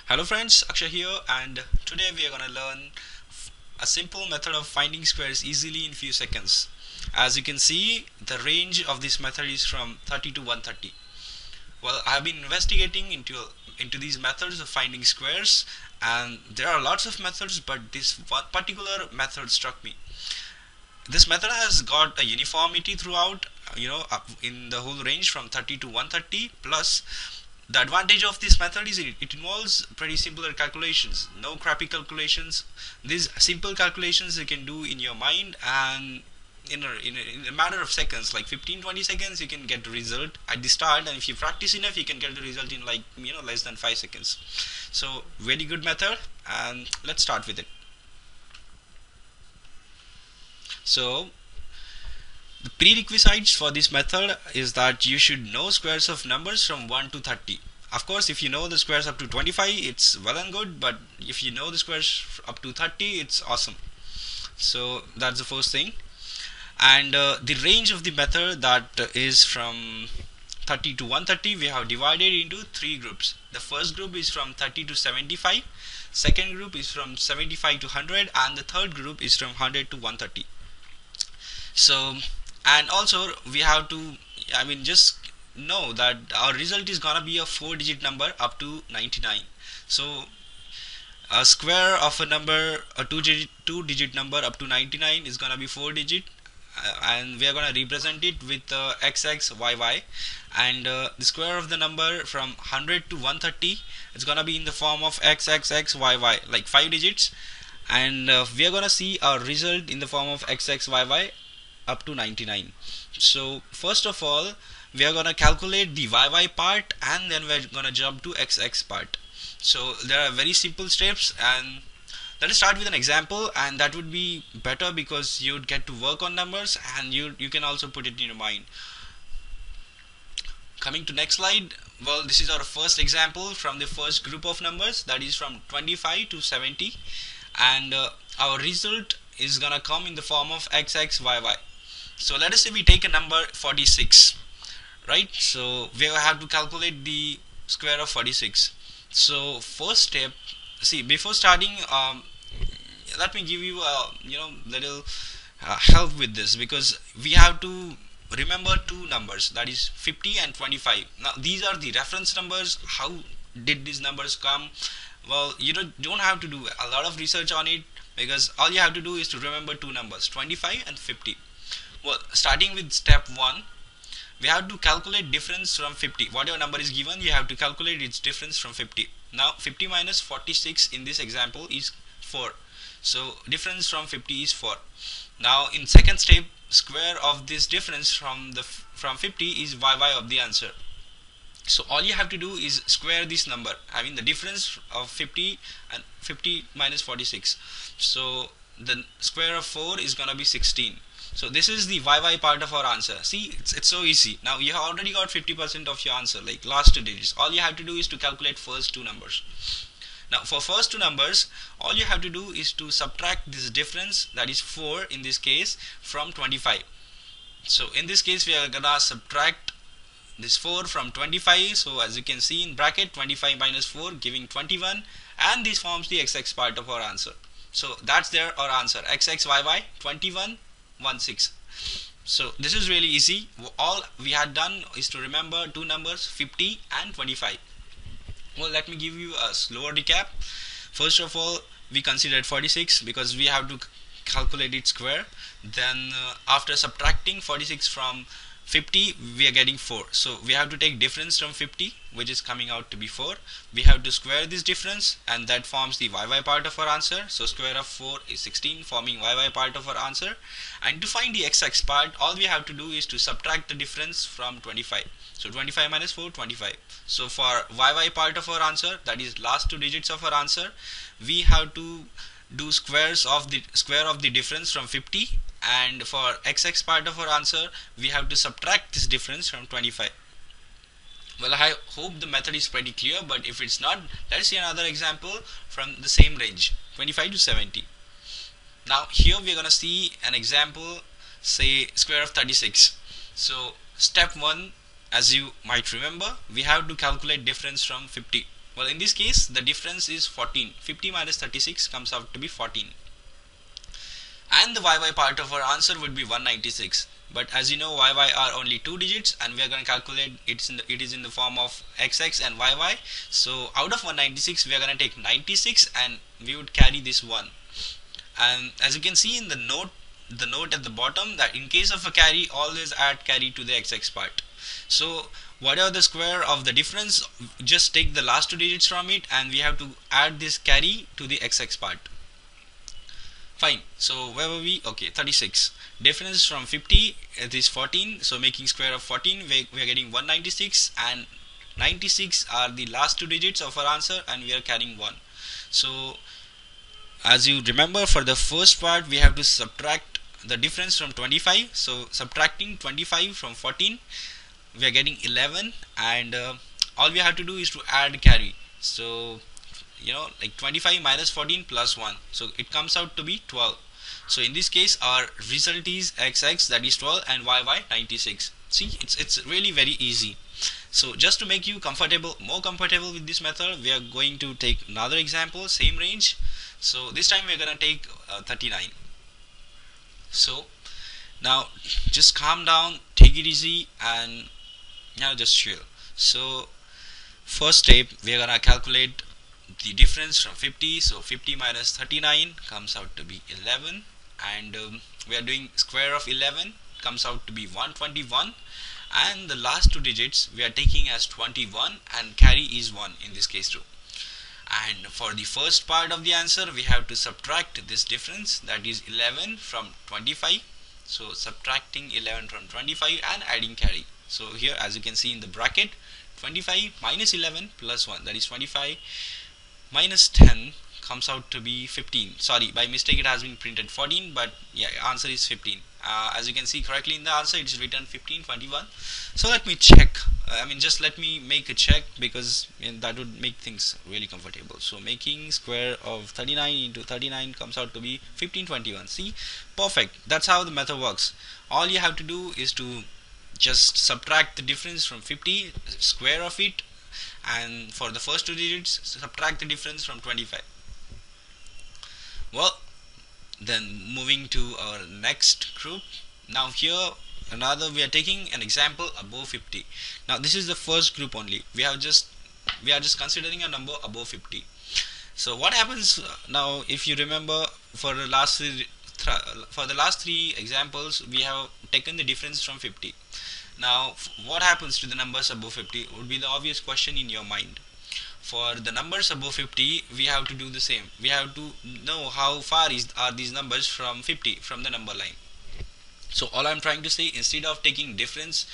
Hello friends, Akshay here, and today we are gonna learn a simple method of finding squares easily in few seconds. As you can see, the range of this method is from 30 to 130. Well, I have been investigating into these methods of finding squares, and there are lots of methods, but this one particular method struck me. This method has got a uniformity throughout, in the whole range from 30 to 130. Plus, the advantage of this method is it involves pretty simpler calculations, no crappy calculations. These simple calculations you can do in your mind, and in a matter of seconds, like 15-20 seconds, you can get the result at the start. And if you practice enough, you can get the result in like less than 5 seconds. So very good method, and let's start with it. So the prerequisites for this method is that you should know squares of numbers from 1 to 30. Of course, if you know the squares up to 25, it's well and good, but if you know the squares up to 30, it's awesome. So that's the first thing. And the range of the method, that is from 30 to 130, we have divided into three groups. The first group is from 30 to 75, second group is from 75 to 100, and the third group is from 100 to 130. So, and also we have to, just know that our result is gonna be a 4-digit number up to 99. So a square of a number, a two digit number up to 99 is gonna be 4 digit, and we are gonna represent it with XXYY. And the square of the number from 100 to 130 is gonna be in the form of XXXYY, like 5 digits. And we are gonna see our result in the form of XXYY up to 99. So first of all, we are gonna calculate the YY part, and then we're gonna jump to XX part. So there are very simple steps, and let us start with an example, and that would be better because you'd get to work on numbers, and you can also put it in your mind. Coming to next slide, well, this is our first example from the first group of numbers, that is from 25 to 70. And our result is gonna come in the form of XXYY. So let us say we take a number 46, right? So we have to calculate the square of 46. So first step, see, before starting, let me give you a little help with this, because we have to remember two numbers, that is 50 and 25. Now these are the reference numbers. How did these numbers come? Well, you don't have to do a lot of research on it, because all you have to do is to remember two numbers, 25 and 50. Well, starting with step 1, we have to calculate difference from 50. Whatever number is given, you have to calculate its difference from 50. Now 50 minus 46 in this example is 4. So difference from 50 is 4. Now in second step, square of this difference from 50 is YY of the answer. So all you have to do is square this number, having the difference of 50 and 50 minus 46. So the square of 4 is gonna be 16. So this is the YY part of our answer. See, it's so easy. Now you have already got 50% of your answer, like last two digits. All you have to do is to calculate first two numbers. Now for first two numbers, all you have to do is to subtract this difference, that is 4 in this case, from 25. So in this case, we are gonna subtract this 4 from 25. So as you can see in bracket, 25 minus 4 giving 21, and this forms the XX part of our answer. So that's there our answer, XXYY 21 16. So this is really easy. All we had done is to remember two numbers, 50 and 25. Well, let me give you a slower recap. First of all, we considered 46 because we have to calculate its square. Then after subtracting 46 from 50, we are getting 4. So we have to take difference from 50, which is coming out to be 4. We have to square this difference, and that forms the YY part of our answer. So square of 4 is 16, forming YY part of our answer. And to find the XX part, all we have to do is to subtract the difference from 25. So 25 minus 4, 25. So for YY part of our answer, that is last two digits of our answer, we have to do square of the difference from 50, and for XX part of our answer, we have to subtract this difference from 25. Well, I hope the method is pretty clear, but if it's not, let's see another example from the same range, 25 to 70. Now here we are gonna see an example, say square of 36. So step 1, as you might remember, we have to calculate difference from 50. Well, in this case the difference is 14. 50 minus 36 comes out to be 14, and the YY part of our answer would be 196. But as you know, YY are only two digits, and we are going to calculate it is in the form of XX and YY. So out of 196 we are going to take 96 and we would carry this 1. And as you can see in the note at the bottom, that in case of a carry, always add carry to the XX part. So whatever the square of the difference, just take the last two digits from it and we have to add this carry to the XX part. Fine. So where were we? Okay, 36. Difference from 50, it is 14. So making square of 14, we are getting 196, and 96 are the last two digits of our answer, and we are carrying 1. So as you remember, for the first part we have to subtract the difference from 25. So subtracting 25 from 14, we are getting 11, and all we have to do is to add carry. So like 25 minus 14 plus 1, so it comes out to be 12. So in this case our result is XX, that is 12, and YY 96. See, it's really very easy. So just to make you more comfortable with this method, we are going to take another example, same range. So this time we are going to take 39. So now just calm down, take it easy, and now just chill. So first step, we are going to calculate the difference from 50. So 50 minus 39 comes out to be 11, and we are doing square of 11, comes out to be 121, and the last two digits we are taking as 21, and carry is 1 in this case too. And for the first part of the answer, we have to subtract this difference, that is 11 from 25. So subtracting 11 from 25 and adding carry. So here, as you can see in the bracket, 25 minus 11 plus 1, that is 25 minus 10 comes out to be 15. Sorry, by mistake it has been printed 14, but yeah, answer is 15. As you can see correctly in the answer, it is written 1521. So let me check. Just let me make a check, because that would make things really comfortable. So making square of 39 into 39 comes out to be 1521. See, perfect. That's how the method works. All you have to do is to just subtract the difference from 50, square of it, and for the first two digits subtract the difference from 25. Well, then moving to our next group. Now here we are taking an example above 50. Now this is the first group only. We are just considering a number above 50. So what happens now, if you remember, for the last three examples we have taken the difference from 50. Now what happens to the numbers above 50 would be the obvious question in your mind. For the numbers above 50, we have to do the same. We have to know how far are these numbers from 50, from the number line. So all I'm trying to say, instead of taking difference,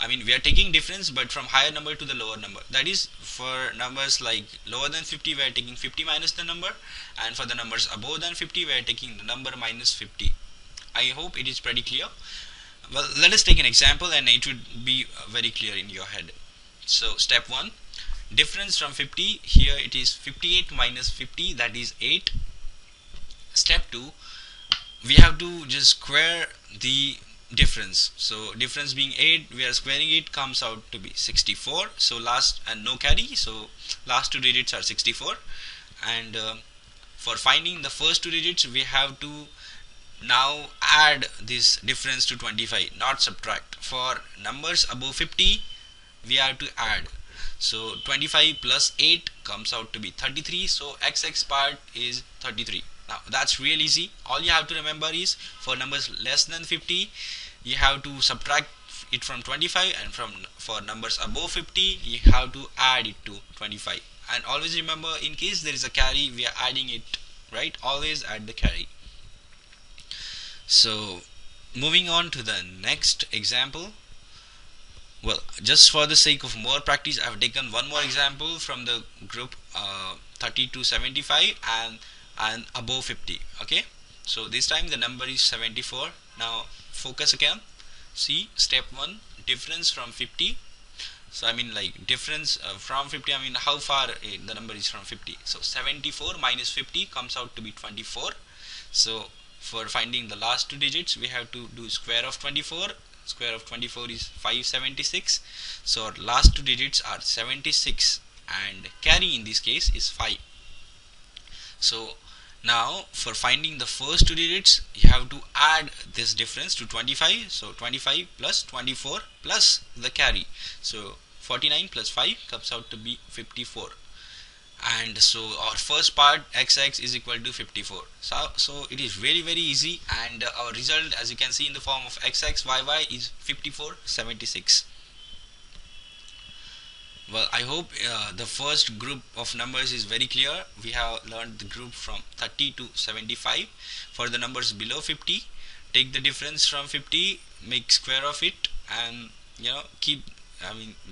we are taking difference but from higher number to the lower number. That is, for numbers like lower than 50, we are taking 50 minus the number, and for the numbers above than 50, we are taking the number minus 50. I hope it is pretty clear. Well, let us take an example and it would be very clear in your head. So step 1, difference from 50, here it is 58 minus 50, that is 8. Step 2, we have to just square the difference. So difference being 8, we are squaring it, comes out to be 64. So last, and no carry, so last two digits are 64. And for finding the first two digits, we have to now add this difference to 25, not subtract. For numbers above 50, we have to add. So 25 plus 8 comes out to be 33. So XX part is 33. Now that's real easy. All you have to remember is, for numbers less than 50, you have to subtract it from 25, and for numbers above 50, you have to add it to 25. And always remember, in case there is a carry, we are adding it, right? Always add the carry. So moving on to the next example. Well, just for the sake of more practice, I have taken one more example from the group 30 to 75 and above 50. Okay, so this time the number is 74. Now focus again. See, step 1, difference from 50. So difference from 50, how far the number is from 50. So 74 minus 50 comes out to be 24. So for finding the last two digits, we have to do square of 24. Square of 24 is 576. So our last two digits are 76 and carry in this case is 5. So now for finding the first two digits, you have to add this difference to 25. So 25 plus 24 plus the carry. So 49 plus 5 comes out to be 54. And so our first part xx is equal to 54. So it is very easy, and our result, as you can see, in the form of xxyy is 5476. Well, I hope the first group of numbers is very clear. We have learned the group from 30 to 75. For the numbers below 50, take the difference from 50, make square of it, and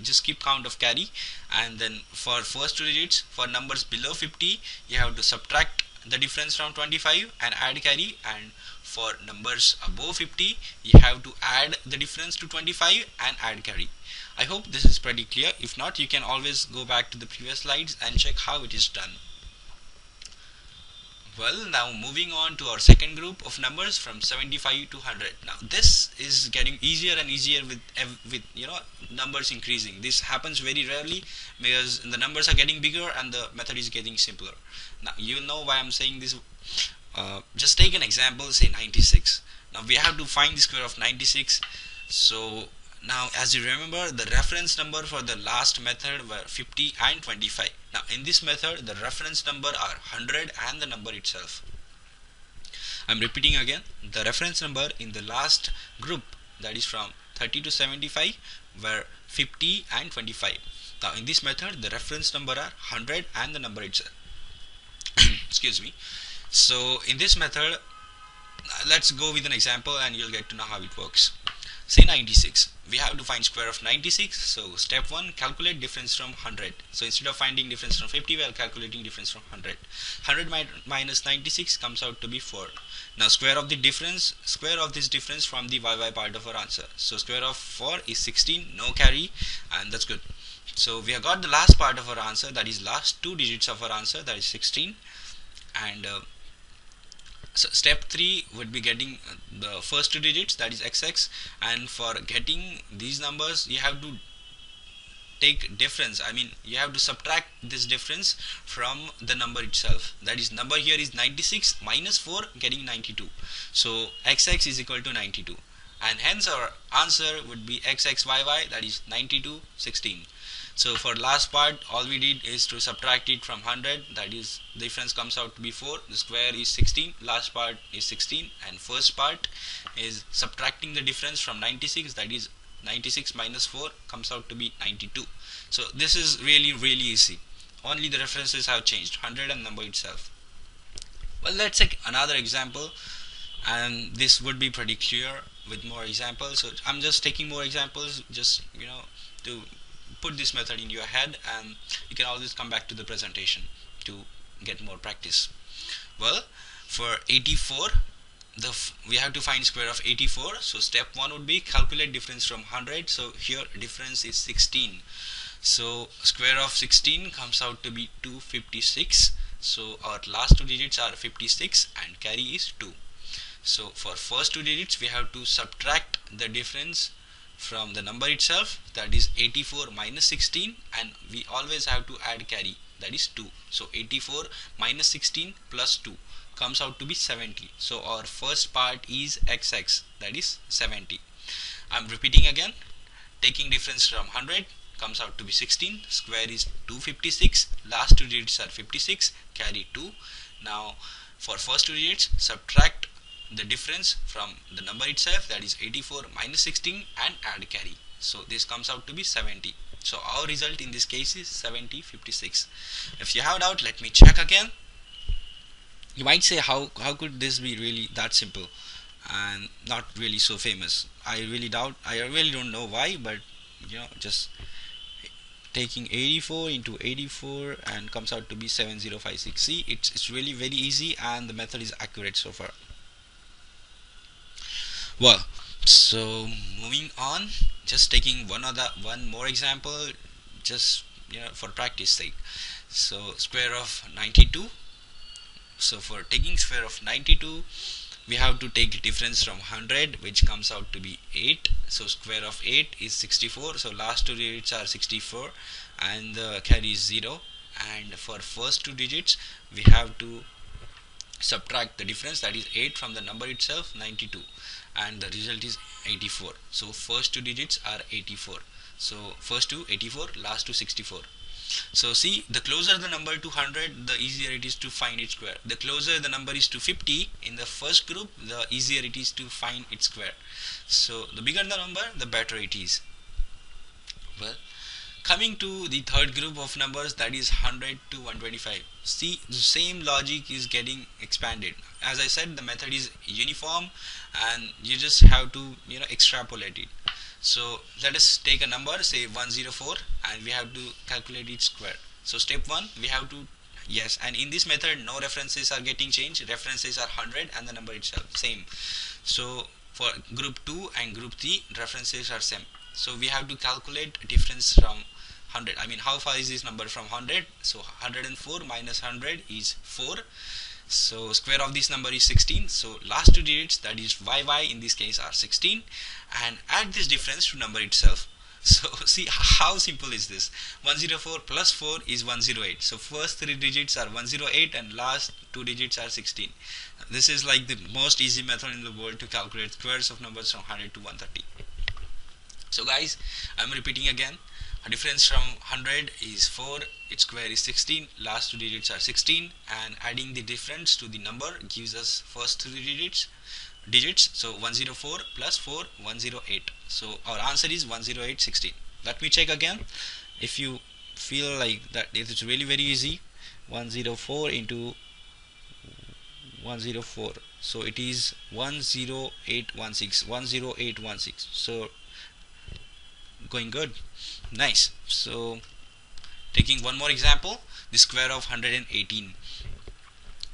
just keep count of carry. And then for first two digits, for numbers below 50, you have to subtract the difference from 25 and add carry, and for numbers above 50, you have to add the difference to 25 and add carry. I hope this is pretty clear. If not, you can always go back to the previous slides and check how it is done. Well, now moving on to our second group of numbers from 75 to 100. Now this is getting easier and easier with numbers increasing. This happens very rarely because the numbers are getting bigger and the method is getting simpler. Now you know why I'm saying this. Just take an example, say 96. Now we have to find the square of 96. So now, as you remember, the reference number for the last method were 50 and 25. Now in this method, the reference number are 100 and the number itself. I'm repeating again, the reference number in the last group, that is from 30 to 75, were 50 and 25. Now in this method, the reference number are 100 and the number itself. Excuse me. So in this method, let's go with an example and you'll get to know how it works. Say 96. We have to find square of 96. So step 1, calculate difference from 100. So instead of finding difference from 50, we are calculating difference from 100. 100 minus 96 comes out to be 4. Now square of this difference from the yy part of our answer. So square of 4 is 16, no carry, and that's good. So we have got the last part of our answer, that is last two digits of our answer, that is 16. And so step 3 would be getting the first two digits, that is xx, and for getting these numbers you have to take difference. You have to subtract this difference from the number itself. That is, number here is 96 minus 4, getting 92. So xx is equal to 92, and hence our answer would be xxyy, that is 92 16. So for last part, all we did is to subtract it from 100, that is, the difference comes out to be 4, the square is 16, last part is 16, and first part is subtracting the difference from 96, that is 96 minus 4 comes out to be 92. So this is really easy. Only the references have changed, 100 and number itself. Well, let's take another example, and this would be pretty clear with more examples. So I'm just taking more examples, just to put this method in your head, and you can always come back to the presentation to get more practice. Well, for 84, we have to find square of 84. So step 1 would be calculate difference from 100. So here difference is 16. So square of 16 comes out to be 256. So our last two digits are 56 and carry is 2. So for first two digits, we have to subtract the difference from the number itself, that is 84 minus 16, and we always have to add carry, that is 2. So 84 minus 16 plus 2 comes out to be 70. So our first part is xx, that is 70. I'm repeating again, taking difference from 100 comes out to be 16, square is 256, last two digits are 56, carry 2. Now for first two digits, subtract the difference from the number itself, that is 84 minus 16, and add carry. So this comes out to be 70. So our result in this case is 7056. If you have doubt, let me check again. You might say, how could this be really that simple and not really so famous? I really don't know why, but just taking 84 into 84 and comes out to be 7056. See, it's really very easy, and the method is accurate so far. Well, so moving on, just taking one more example, just for practice sake. So square of 92. So for taking square of 92, we have to take difference from 100, which comes out to be 8. So square of 8 is 64. So last two digits are 64, and the carry is 0, and for first two digits we have to subtract the difference, that is 8, from the number itself, 92, and the result is 84. So first two digits are 84, so first two 84, last two 64. So see, the closer the number to 100, the easier it is to find its square. The closer the number is to 50 in the first group, the easier it is to find its square. So the bigger the number, the better it is. Well, coming to the third group of numbers, that is 100 to 125. See, the same logic is getting expanded. As I said, the method is uniform and you just have to extrapolate it. So let us take a number, say 104, and we have to calculate its square. So step 1, we have to, yes, and in this method no references are getting changed. References are 100 and the number itself same. So for group 2 and group 3, references are same. So we have to calculate difference from 100. I mean, how far is this number from 100? So 104 minus 100 is 4. So square of this number is 16. So last two digits, that is YY in this case, are 16, and add this difference to number itself. So see how simple is this. 104 plus 4 is 108. So first three digits are 108 and last two digits are 16. This is like the most easy method in the world to calculate squares of numbers from 100 to 130. So guys, I'm repeating again. A difference from 100 is 4, its square is 16, last two digits are 16, and adding the difference to the number gives us first three digits. So 104 plus 4, 108. So our answer is 10816. Let me check again. If you feel like that it is really very easy, 104 into 104, so it is 10816, 10816. So going good, nice. So taking one more example, the square of 118.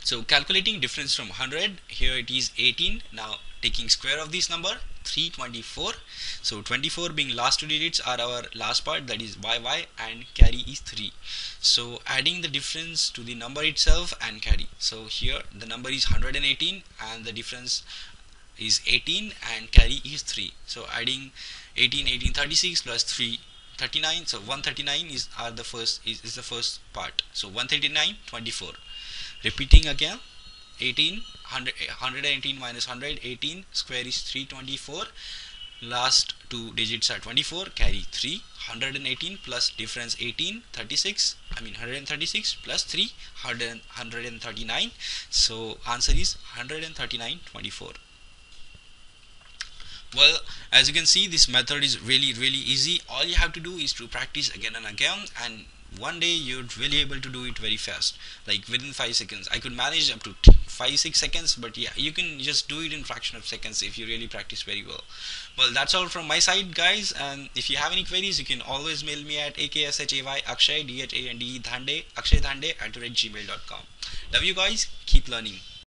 So calculating difference from 100, here it is 18. Now taking square of this number, 324. So 24 being last two digits are our last part, that is YY, and carry is 3. So adding the difference to the number itself and carry. So here the number is 118 and the difference is 18 and carry is 3. So adding 18, 36 plus 3, 39. So 139 is the first part. So 139, 24. Repeating again, 18, 118 minus 100, 18, square is 324. Last two digits are 24, carry 3. 118 plus difference 18, 36. I mean 136 plus 3, 139. So answer is 139, 24. Well, as you can see, this method is really easy. All you have to do is to practice again and again, and one day you're really able to do it very fast, like within 5 seconds. I could manage up to 5-6 seconds, but yeah, you can just do it in fraction of seconds if you really practice very well. Well, that's all from my side, guys, and if you have any queries, you can always mail me at akshay akshay dhande akshay dhande @gmail.com. Love you guys, keep learning.